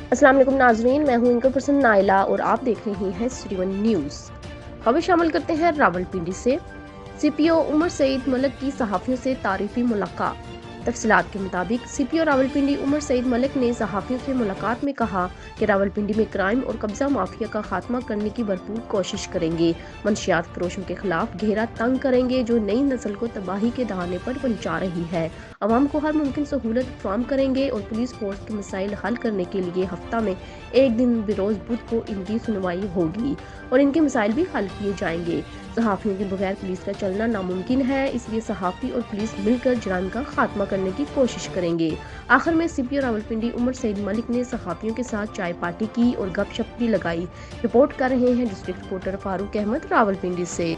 अस्सलाम वालेकुम नाजरीन, मैं हूं इनका पर्सन नाइला और आप देख रही हैं सिटी 1 न्यूज़। खबर शामिल करते हैं रावलपिंडी से। सीपीओ उमर सईद मलिक की सहाफ़ियों से तारीफी मुलाकात। तफसीलात के मुताबिक सीपीओ रावलपिंडी उमर सईद मलिक ने सहाफ़ियों से मुलाकात में कहा कि रावलपिंडी में क्राइम और कब्जा माफिया का खात्मा करने की भरपूर कोशिश करेंगे। मंशियात फरोशों के खिलाफ गहरा तंग करेंगे जो नई नस्ल को तबाही के दहाने पर पहुंचा रही है। आवाम को हर मुमकिन सहूलत फराहम करेंगे और पुलिस फोर्स के मसाइल हल करने के लिए हफ्ता में एक दिन बरोज बुध को इनकी सुनवाई होगी और इनके मसाइल भी हल किए जाएंगे। सहाफ़ियों के बगैर पुलिस का चलना नामुमकिन है, इसलिए सहाफ़ी और पुलिस मिलकर जुर्म का खात्मा करने की कोशिश करेंगे। आखिर में सीपीओ रावलपिंडी उमर सईद मलिक ने सहाफ़ियों के साथ चाय पार्टी की और गपशप भी लगाई। रिपोर्ट कर रहे हैं डिस्ट्रिक्ट रिपोर्टर फारूक अहमद रावलपिंडी से।